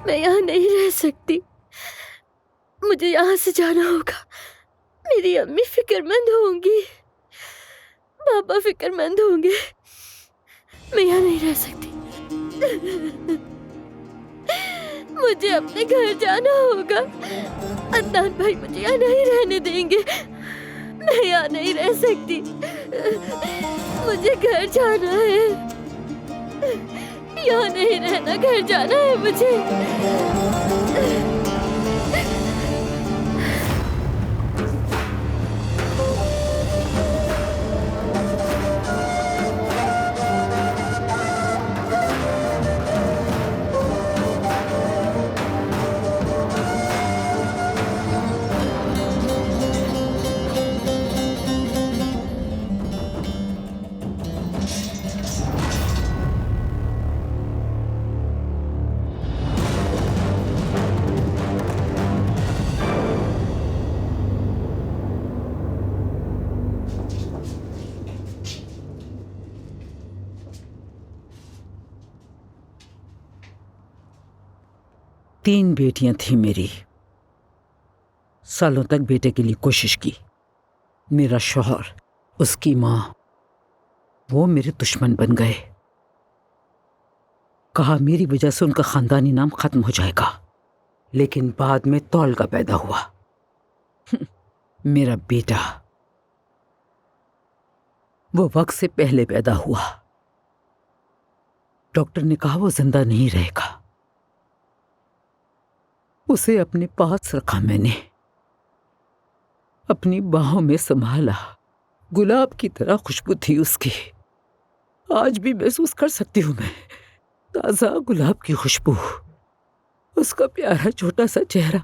मैं यहाँ नहीं रह सकती। मुझे यहाँ से जाना होगा। मेरी अम्मी फिक्रमंद होंगी, पापा फिक्रमंद होंगे। मैं यहाँ नहीं रह सकती। मुझे अपने घर जाना होगा। अदनान भाई मुझे यहाँ नहीं रहने देंगे। मैं यहाँ नहीं रह सकती। मुझे घर जाना है। यहाँ नहीं रहना, घर जाना है मुझे। तीन बेटियां थी मेरी। सालों तक बेटे के लिए कोशिश की। मेरा शौहर, उसकी मां, वो मेरे दुश्मन बन गए। कहा मेरी वजह से उनका खानदानी नाम खत्म हो जाएगा। लेकिन बाद में तौलगा पैदा हुआ। मेरा बेटा वो वक्त से पहले पैदा हुआ। डॉक्टर ने कहा वो जिंदा नहीं रहेगा। उसे अपने पास रखा मैंने, अपनी बाहों में संभाला। गुलाब की तरह खुशबू थी उसकी। आज भी महसूस कर सकती हूं मैं ताजा गुलाब की खुशबू। उसका प्यारा छोटा सा चेहरा,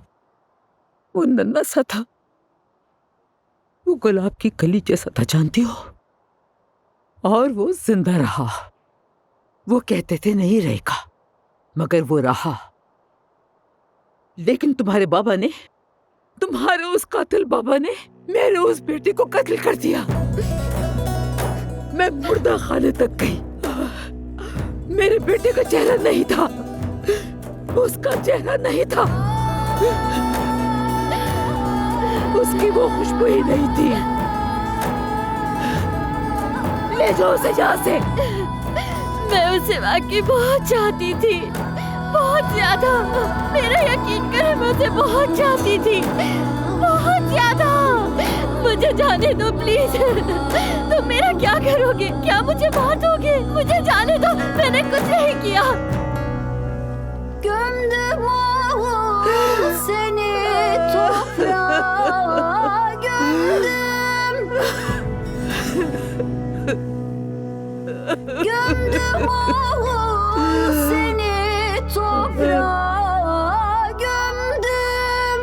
वो नन्हा सा था, वो गुलाब की कली जैसा था, जानती हो। और वो जिंदा रहा। वो कहते थे नहीं रहेगा, मगर वो रहा। लेकिन तुम्हारे बाबा ने, तुम्हारे उस कातिल बाबा ने मेरे उस बेटे को कत्ल कर दिया। मैं मुर्दा खाने तक गई। मेरे बेटे का चेहरा नहीं था, उसका चेहरा नहीं था, उसकी वो खुशबू ही नहीं थी। ले जाओ उसे यहाँ से। मैं उसे वाकई बहुत चाहती थी, बहुत ज्यादा। मेरा यकीन करे, मैं उसे बहुत चाहती थी, बहुत ज्यादा। मुझे जाने दो प्लीज। तुम मेरा क्या करोगे? क्या मुझे मार दोगे? मुझे जाने दो, मैंने कुछ नहीं किया। Gömdüm oğul seni toprağa gömdüm. Gömdüm oğul seni toprağa gömdüm.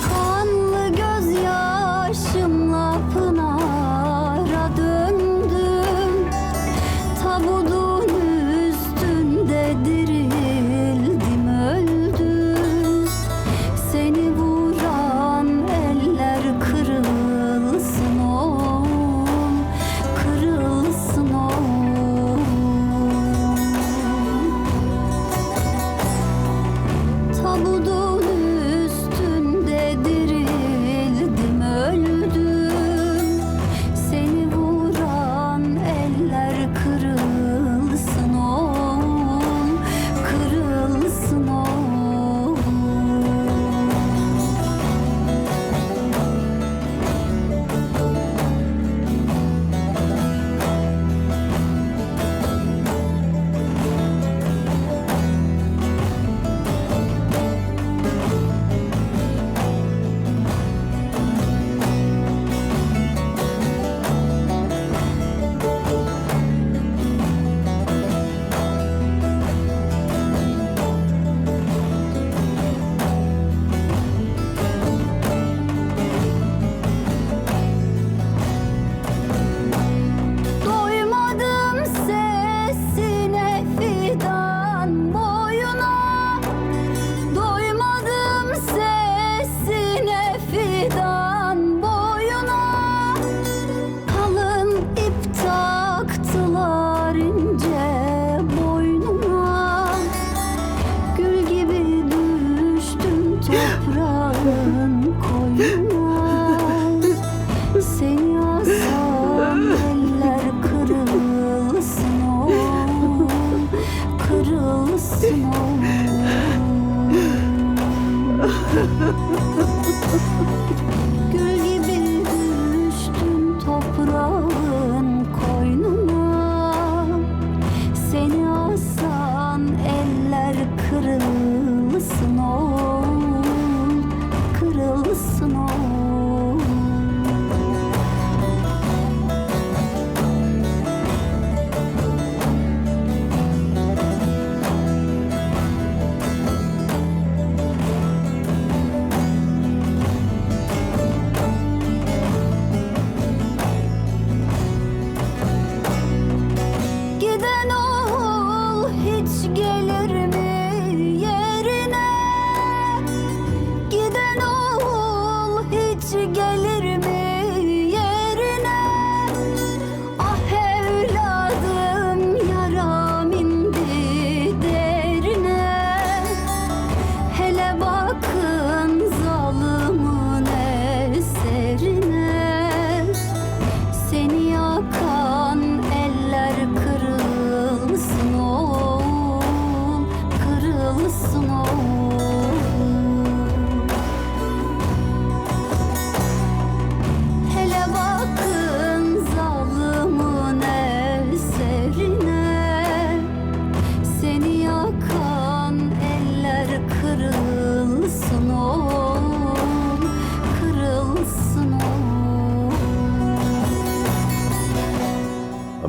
Kanlı gözyaşımla pınara döndüm. Tabutun üstünde dirildim, öldüm. Seni vuran eller kırılsın oğlum, kırılsın oğlum.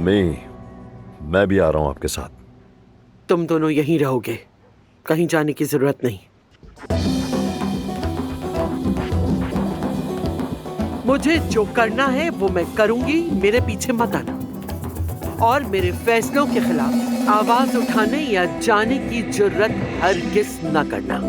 अम्मी, मैं भी आ रहा हूं आपके साथ। तुम दोनों यहीं रहोगे, कहीं जाने की जरूरत नहीं। मुझे जो करना है वो मैं करूंगी, मेरे पीछे मत आना। और मेरे फैसलों के खिलाफ आवाज उठाने या जाने की जुर्रत हरगिज़ न करना।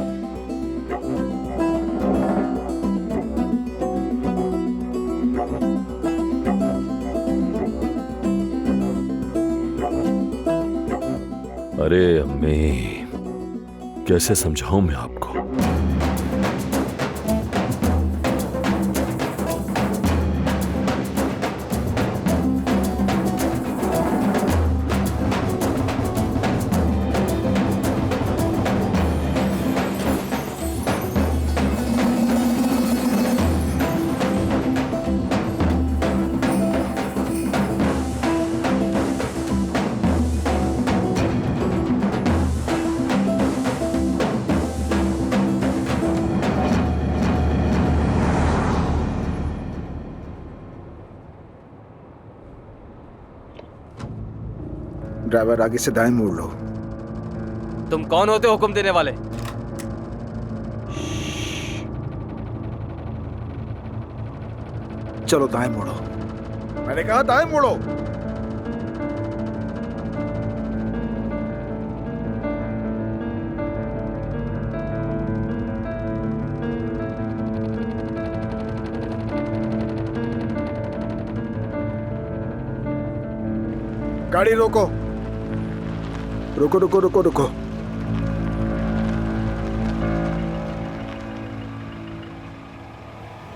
अरे अम्मी, कैसे समझाऊं मैं आपको? ड्राइवर, आगे से दाएं मोड़ लो। तुम कौन होते हो हुक्म देने वाले? चलो दाएं मोड़ो। मैंने कहा दाएं मोड़ो। गाड़ी रोको, रुको रुको रुको रुको।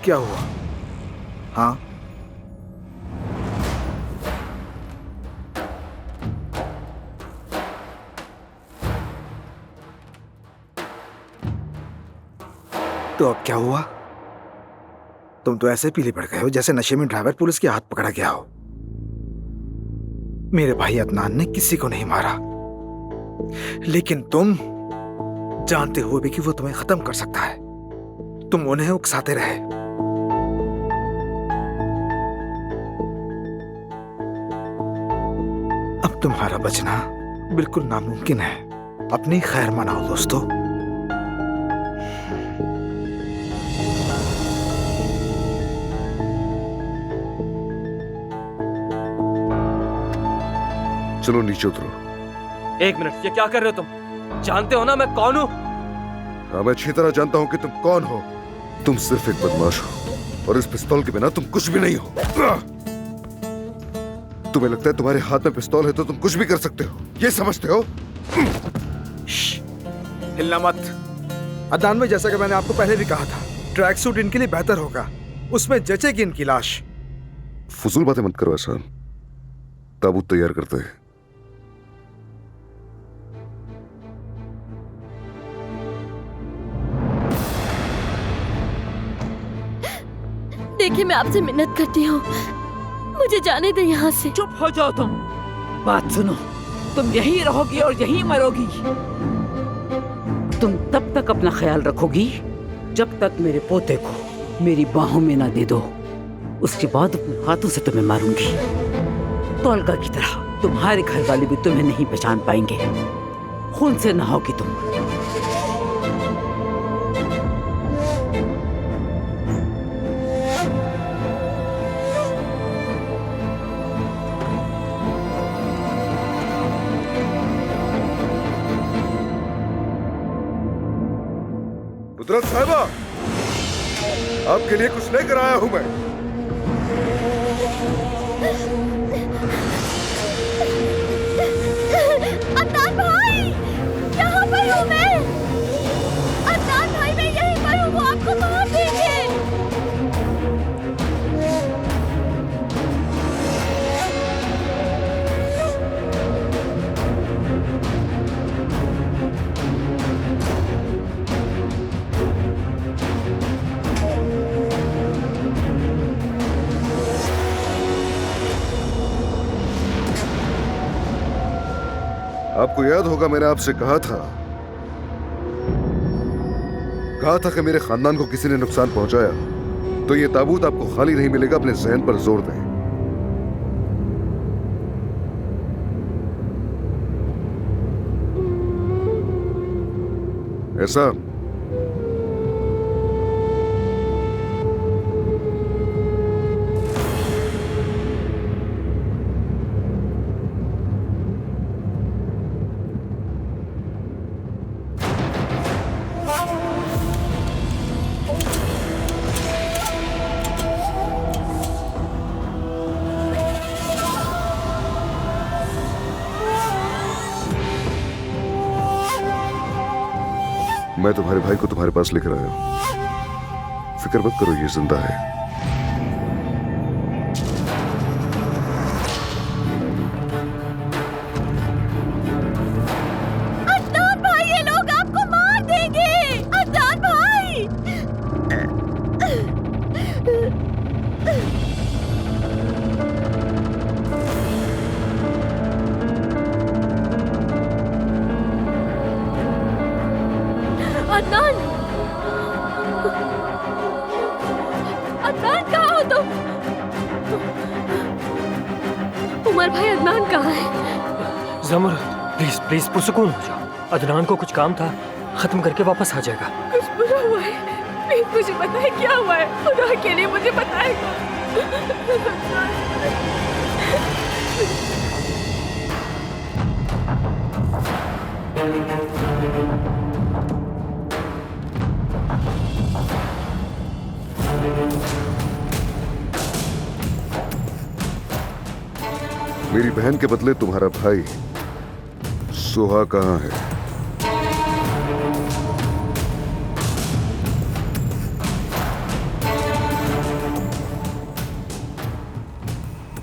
क्या हुआ? हाँ, तो अब क्या हुआ? तुम तो ऐसे पीले पड़ गए हो जैसे नशे में ड्राइवर पुलिस के हाथ पकड़ा गया हो। मेरे भाई अदनान ने किसी को नहीं मारा, लेकिन तुम जानते हुए भी कि वो तुम्हें खत्म कर सकता है, तुम उन्हें उकसाते रहे। अब तुम्हारा बचना बिल्कुल नामुमकिन है। अपनी खैर मनाओ दोस्तों। चलो नीचे उतरो। एक मिनट, ये क्या कर रहे हो तुम? जानते हो ना मैं कौन हूं? हाँ, मैं अच्छी तरह जानता हूं कि तुम कौन हो। तुम सिर्फ एक बदमाश हो और इस पिस्तौल के बिना तुम कुछ भी नहीं हो। तुम्हें लगता है तुम्हारे हाथ में पिस्तौल है तो तुम कुछ भी कर सकते हो, ये समझते हो? हिलना मत। अदनान में, जैसा कि मैंने आपको पहले भी कहा था, ट्रैक सूट इनके लिए बेहतर होगा, उसमें जचेगी इनकी लाश। फजूल बातें मत करो एहसान। ताबूत तैयार करते हैं। देखिए, मैं आपसे मिन्नत करती हूँ, मुझे जाने दे यहाँ से। चुप हो जाओ तुम। बात सुनो, तुम यहीं रहोगी और यहीं मरोगी। तुम तब तक अपना ख्याल रखोगी जब तक मेरे पोते को मेरी बाहों में ना दे दो। उसके बाद अपने हाथों से तुम्हें मारूंगी। तोलगा की तरह तुम्हारे घर वाले भी तुम्हें नहीं पहचान पाएंगे। खून से नहाओगी तुम। कुदरत साहिबा, आपके लिए कुछ लेकर आया हूं मैं। अदनान भाई, यहाँ पर हूँ मैं। अदनान भाई, मैं यहीं पर हूँ, वो आपको मार देंगे। आपको याद होगा मैंने आपसे कहा था कि मेरे खानदान को किसी ने नुकसान पहुंचाया तो ये ताबूत आपको खाली नहीं मिलेगा। अपने जहन पर जोर दें। ऐसा मैं तुम्हारे भाई को तुम्हारे पास लेकर आया हूं। फिक्र मत करो, ये जिंदा है। अदनान भाई, ये लोग आपको मार देंगे। अदनान भाई, अदनान, अदनान कहाँ हो तुम? उमर भाई, अदनान कहाँ है? जमुर, प्लीज प्लीज पुरसुकून हो जाओ। अदनान को कुछ काम था, खत्म करके वापस आ जाएगा। कुछ बुरा हुआ है? प्लीज मुझे बताए क्या हुआ है, खुदा के लिए मुझे बताए। मेरी बहन के बदले तुम्हारा भाई सुहा कहाँ है?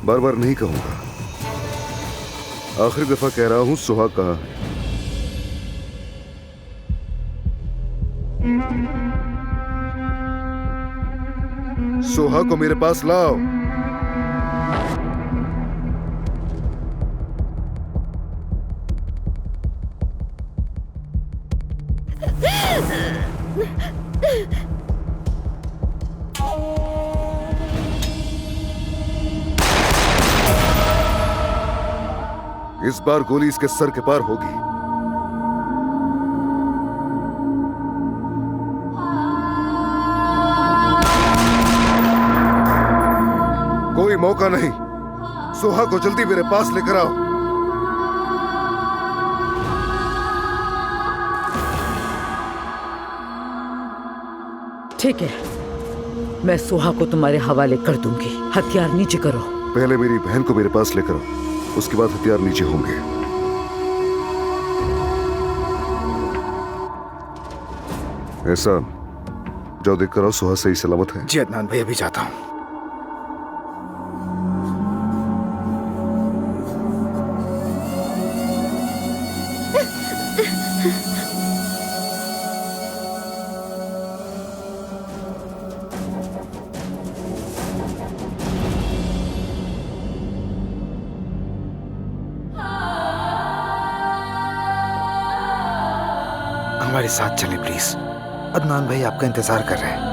बार बार नहीं कहूंगा, आखिरी दफा कह रहा हूं, सुहा कहाँ है? सुहा को मेरे पास लाओ। इस बार गोली इसके सर के पार होगी। कोई मौका नहीं, सुहा को जल्दी मेरे पास लेकर आओ। ठीक है, मैं सुहा को तुम्हारे हवाले कर दूंगी। हथियार नीचे करो। पहले मेरी बहन को मेरे पास लेकर आओ, उसके बाद हथियार नीचे होंगे। ऐसा जाओ, देख कर आओ सुहा सही सलामत है। जी अदनान भाई, अभी जाता हूं। हमारे साथ चलें प्लीज। अदनान भाई आपका इंतजार कर रहे हैं।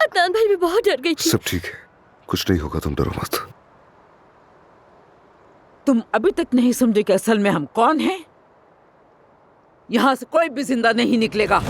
अदनान भाई, मैं बहुत डर गई थी। सब ठीक है, कुछ नहीं होगा, तुम डरो मत। तुम अभी तक नहीं समझे कि असल में हम कौन हैं? यहां से कोई भी जिंदा नहीं निकलेगा।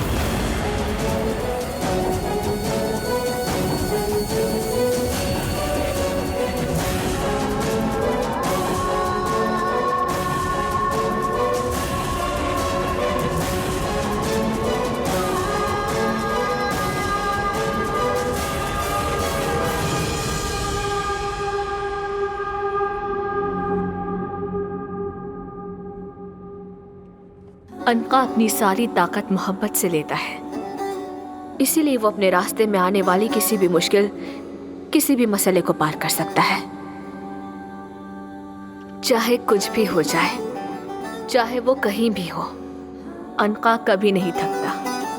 अनका अपनी सारी ताकत मोहब्बत से लेता है, इसीलिए वो अपने रास्ते में आने वाली किसी भी मुश्किल, किसी भी मसले को पार कर सकता है। चाहे कुछ भी हो जाए, चाहे वो कहीं भी हो, अनका कभी नहीं थकता,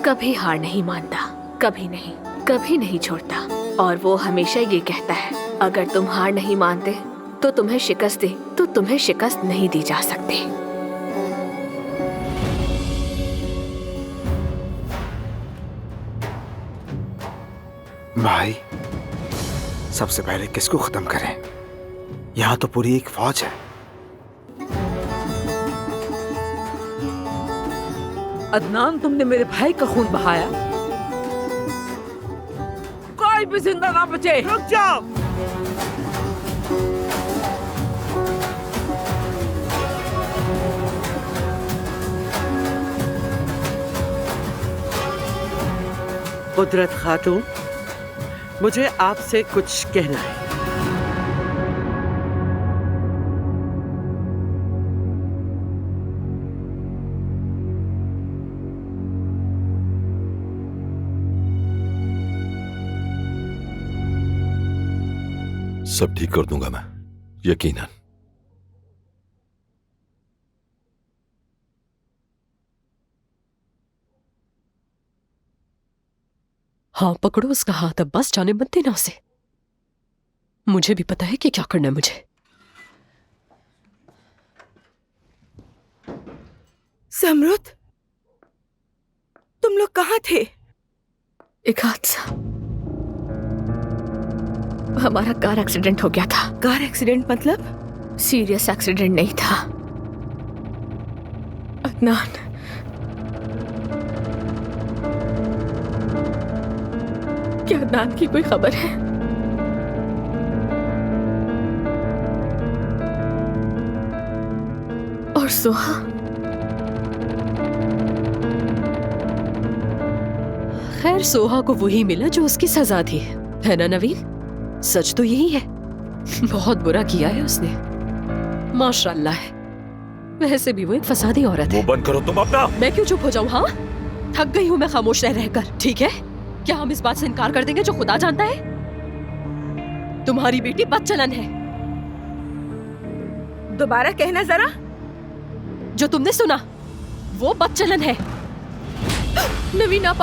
कभी हार नहीं मानता, कभी नहीं छोड़ता। और वो हमेशा ये कहता है अगर तुम हार नहीं मानते तो तुम्हें शिकस्त दे, तो तुम्हें शिकस्त नहीं दी जा सकती। भाई, सबसे पहले किसको खत्म करें? यहाँ तो पूरी एक फौज है। अदनान, तुमने मेरे भाई का खून बहाया, कोई भी जिंदा ना बचे। रुक जाओ। कुदरत खातून, मुझे आपसे कुछ कहना है। सब ठीक कर दूंगा मैं, यकीनन। हाँ, पकड़ो उसका हाथ, अब बस जाने मत देना उसे। मुझे भी पता है कि क्या करना है मुझे। समरुद, तुम लोग कहाँ थे? एक हादसा, हमारा कार एक्सीडेंट हो गया था। कार एक्सीडेंट मतलब? सीरियस एक्सीडेंट नहीं था। अदनान, क्या अदनान की कोई खबर है? और सोहा? खैर, सोहा को वही मिला जो उसकी सजा थी, है ना नवीन? सच तो यही है। बहुत बुरा किया है उसने, माशाअल्लाह है। वैसे भी वो एक फसादी औरत है। वो बंद करो तुम अपना। मैं क्यों चुप हो जाऊं? हाँ, थक गई हूं मैं खामोश रह रहकर। ठीक है, क्या हम इस बात से इनकार कर देंगे जो खुदा जानता है? तुम्हारी बेटी बदचलन है। दोबारा कहना जरा। जो तुमने सुना वो बदचलन है। नवीन, आप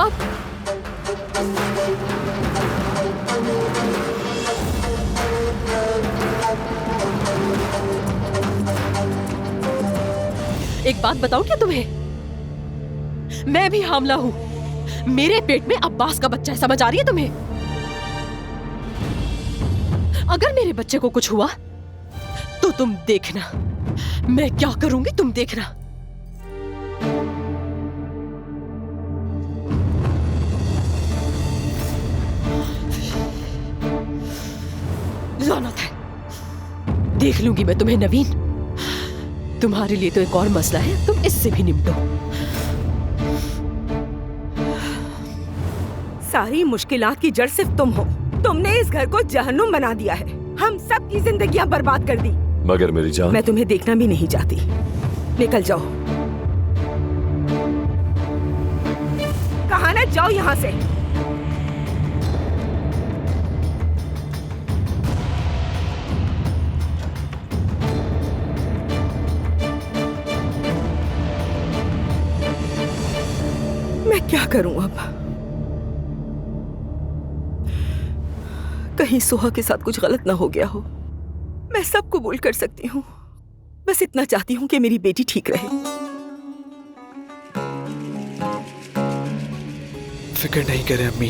एक बात बताऊं क्या तुम्हें? मैं भी हामला हूं। मेरे पेट में अब्बास का बच्चा है, समझ आ रही है तुम्हें? अगर मेरे बच्चे को कुछ हुआ तो तुम देखना मैं क्या करूंगी, तुम देखना। लानत है, देख लूंगी मैं तुम्हें नवीन। तुम्हारे लिए तो एक और मसला है, तुम इससे भी निपटो। सारी मुश्किलात की जड़ सिर्फ तुम हो। तुमने इस घर को जहन्नुम बना दिया है। हम सब की जिंदगियां बर्बाद कर दी। मगर मेरी जान, मैं तुम्हें देखना भी नहीं चाहती। निकल जाओ। कहाँ ना जाओ यहाँ से। मैं क्या करूं अब? कहीं सोहा के साथ कुछ गलत ना हो गया हो। मैं सब कबूल कर सकती हूँ, बस इतना चाहती हूँ कि मेरी बेटी ठीक रहे। फिक्र नहीं करें अम्मी,